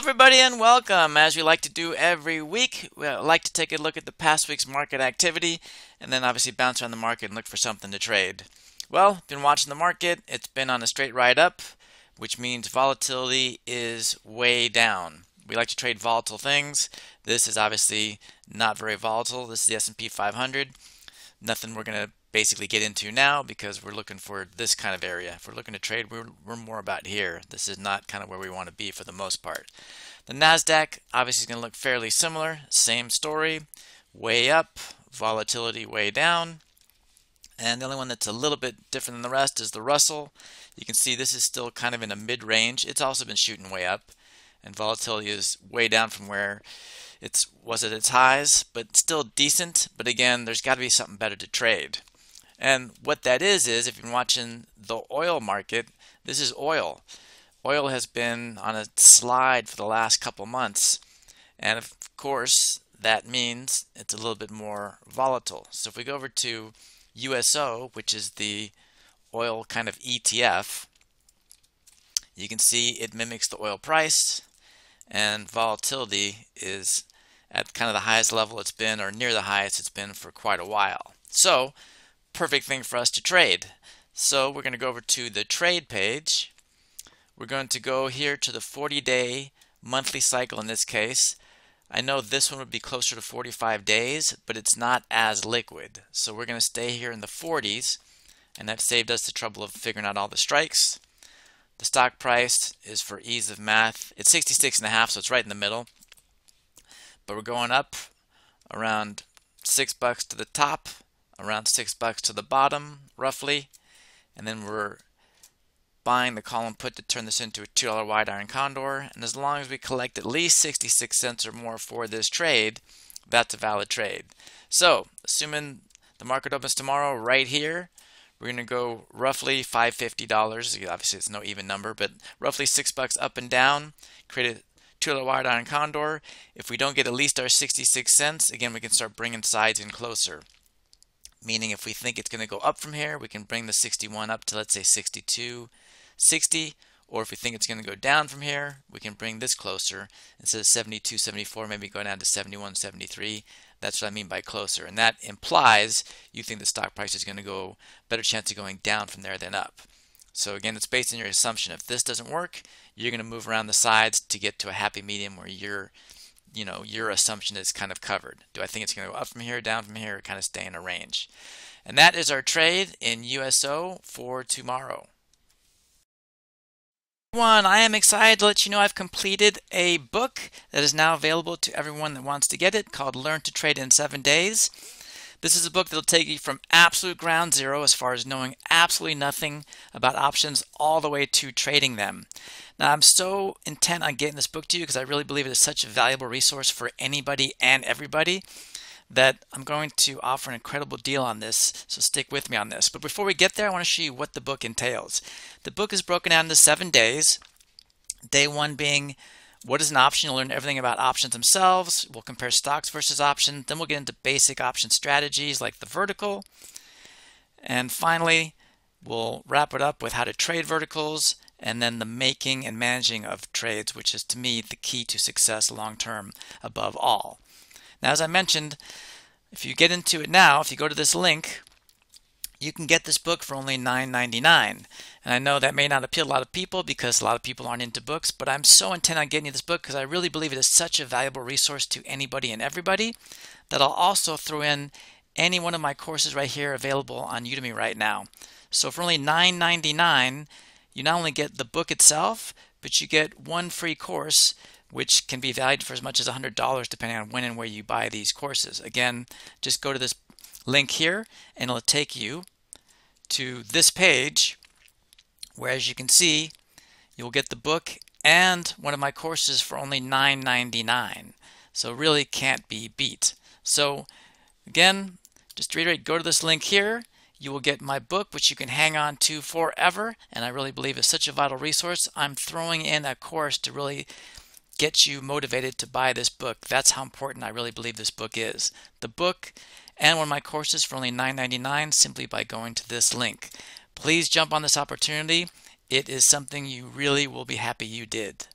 everybody, and welcome. As we like to do every week, we like to take a look at the past week's market activity and then obviously bounce around the market and look for something to trade. Well, been watching the market. It's been on a straight ride up, which means volatility is way down. We like to trade volatile things. This is obviously not very volatile. This is the S&P 500. Nothing we're going to basically get into now because we're looking for this kind of area. If we're looking to trade, we're more about here. This is not kind of where we want to be for the most part. The NASDAQ obviously is going to look fairly similar. Same story. Way up, volatility way down. And the only one that's a little bit different than the rest is the Russell. You can see this is still kind of in a mid-range. It's also been shooting way up. And volatility is way down from where it was at its highs, but still decent. But again, there's got to be something better to trade. And what that is if you've been watching the oil market, this is oil. Oil has been on a slide for the last couple months. And of course, that means it's a little bit more volatile. So if we go over to USO, which is the oil kind of ETF, you can see it mimics the oil price, and volatility is at kind of the highest level it's been, or near the highest it's been for quite a while. So perfect thing for us to trade. So we're going to go over to the trade page. We're going to go here to the 40-day monthly cycle in this case. I know this one would be closer to 45 days, but it's not as liquid. So we're going to stay here in the 40s, and that saved us the trouble of figuring out all the strikes. The stock price is, for ease of math, it's 66.5, so it's right in the middle. But we're going up around $6 to the top, around $6 to the bottom, roughly. And then we're buying the call and put to turn this into a $2 wide Iron Condor. And as long as we collect at least 66 cents or more for this trade, that's a valid trade. So, assuming the market opens tomorrow right here, we're going to go roughly $550. Obviously, it's no even number, but roughly $6 up and down. Create a $2 wide Iron Condor. If we don't get at least our 66 cents, again, we can start bringing sides in closer. Meaning if we think it's going to go up from here, we can bring the 61 up to, let's say, 62.60. Or if we think it's going to go down from here, we can bring this closer. Instead of 72.74, maybe go down to 71.73. That's what I mean by closer. And that implies you think the stock price is going to go, better chance of going down from there than up. So again, it's based on your assumption. If this doesn't work, you're going to move around the sides to get to a happy medium where your assumption is kind of covered. Do I think it's going to go up from here, down from here, or kind of stay in a range? And that is our trade in USO for tomorrow. I am excited to let you know I've completed a book that is now available to everyone that wants to get it, called Learn to Trade in 7 Days. This is a book that will take you from absolute ground zero, as far as knowing absolutely nothing about options, all the way to trading them. Now, I'm so intent on getting this book to you because I really believe it is such a valuable resource for anybody and everybody that I'm going to offer an incredible deal on this, so stick with me on this. But before we get there, I want to show you what the book entails. The book is broken down into 7 days. Day 1 being, what is an option? You'll learn everything about options themselves. We'll compare stocks versus options. Then we'll get into basic option strategies like the vertical. And finally, we'll wrap it up with how to trade verticals, and then the making and managing of trades, which is, to me, the key to success long term above all. Now, as I mentioned, if you get into it now, if you go to this link, you can get this book for only $9.99. And I know that may not appeal to a lot of people because a lot of people aren't into books, but I'm so intent on getting you this book because I really believe it is such a valuable resource to anybody and everybody that I'll also throw in any one of my courses right here available on Udemy right now. So for only $9.99, you not only get the book itself, but you get one free course, which can be valued for as much as $100 depending on when and where you buy these courses. Again, just go to this link here and it'll take you to this page where, as you can see, you'll get the book and one of my courses for only $9.99. So really can't be beat. So again, just to reiterate, go to this link here. You will get my book, which you can hang on to forever, and I really believe is such a vital resource. I'm throwing in a course to really get you motivated to buy this book. That's how important I really believe this book is. The book and one of my courses for only $9.99 simply by going to this link. Please jump on this opportunity. It is something you really will be happy you did.